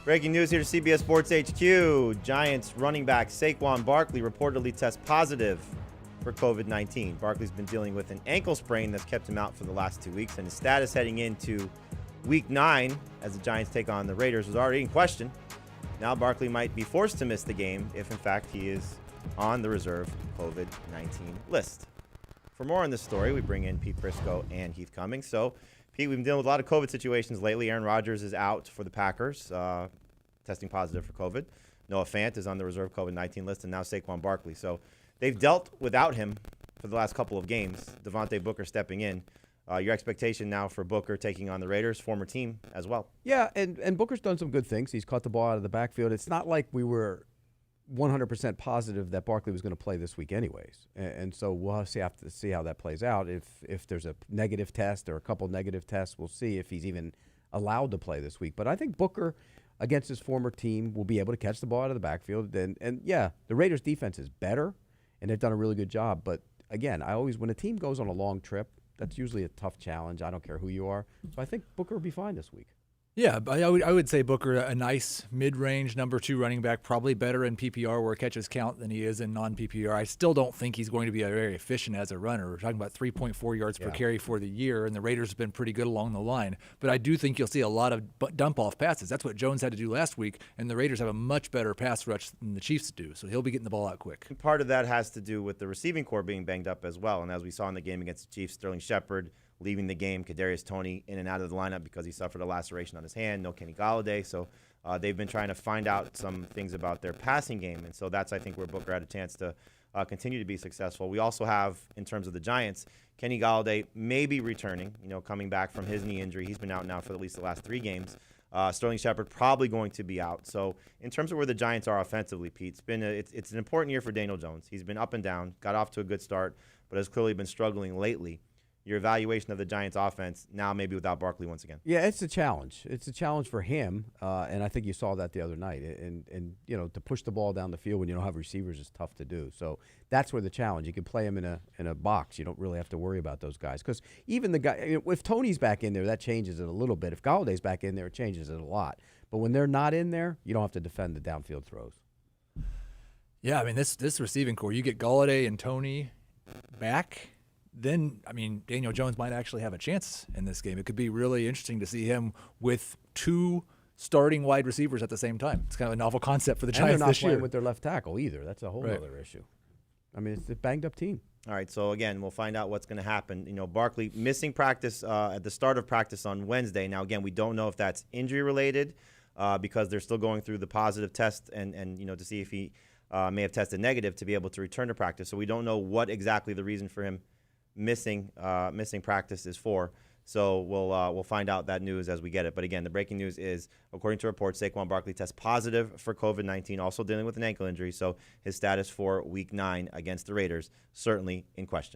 Breaking news here to CBS Sports HQ. Giants running back Saquon Barkley reportedly tests positive for COVID-19. Barkley's been dealing with an ankle sprain that's kept him out for the last 2 weeks, and his status heading into Week 9 as the Giants take on the Raiders was already in question. Now Barkley might be forced to miss the game if, in fact, he is on the reserve COVID-19 list. For more on this story, we bring in Pete Prisco and Heath Cummings. So, Pete, we've been dealing with a lot of COVID situations lately. Aaron Rodgers is out for the Packers, testing positive for COVID. Noah Fant is on the reserve COVID-19 list, and now Saquon Barkley. So they've dealt without him for the last couple of games. Devontae Booker stepping in. Your expectation now for Booker taking on the Raiders, former team as well. Yeah, and Booker's done some good things. He's caught the ball out of the backfield. It's not like we were 100% positive that Barkley was going to play this week anyways. And so we'll have to see how that plays out. If there's a negative test or a couple negative tests, we'll see if he's even allowed to play this week. But I think Booker, against his former team, will be able to catch the ball out of the backfield. And yeah, the Raiders' defense is better, and they've done a really good job. But, again, when a team goes on a long trip, that's usually a tough challenge. I don't care who you are. So I think Booker will be fine this week. Yeah, but I would say Booker, a nice mid-range number 2 running back, probably better in PPR where catches count than he is in non-PPR. I still don't think he's going to be very efficient as a runner. We're talking about 3.4 yards per carry for the year, and the Raiders have been pretty good along the line. But I do think you'll see a lot of dump-off passes. That's what Jones had to do last week, and the Raiders have a much better pass rush than the Chiefs do, so he'll be getting the ball out quick. And part of that has to do with the receiving core being banged up as well, and as we saw in the game against the Chiefs, Sterling Shepard leaving the game, Kadarius Toney in and out of the lineup because he suffered a laceration on his hand, no Kenny Golladay. So they've been trying to find out some things about their passing game, and so that's, I think, where Booker had a chance to continue to be successful. We also have, in terms of the Giants, Kenny Golladay may be returning, coming back from his knee injury. He's been out now for at least the last 3 games. Sterling Shepard probably going to be out. So in terms of where the Giants are offensively, Pete, it's an important year for Daniel Jones. He's been up and down, got off to a good start, but has clearly been struggling lately. Your evaluation of the Giants' offense now maybe without Barkley once again. Yeah, it's a challenge. It's a challenge for him, and I think you saw that the other night. And to push the ball down the field when you don't have receivers is tough to do. So that's where the challenge. You can play him in a box. You don't really have to worry about those guys because even the guy. If Toney's back in there, that changes it a little bit. If Galladay's back in there, it changes it a lot. But when they're not in there, you don't have to defend the downfield throws. Yeah, I mean this receiving core. You get Galladay and Toney back. Then, Daniel Jones might actually have a chance in this game. It could be really interesting to see him with 2 starting wide receivers at the same time. It's kind of a novel concept for the Giants this year. And they're not playing with their left tackle either. That's a whole other issue. It's a banged-up team. All right, so again, we'll find out what's going to happen. Barkley missing practice at the start of practice on Wednesday. Now, again, we don't know if that's injury-related because they're still going through the positive test and to see if he may have tested negative to be able to return to practice. So we don't know what exactly the reason for him missing practice is for. So we'll find out that news as we get it. But again, the breaking news is, according to reports, Saquon Barkley tests positive for COVID-19, also dealing with an ankle injury. So his status for Week 9 against the Raiders certainly in question.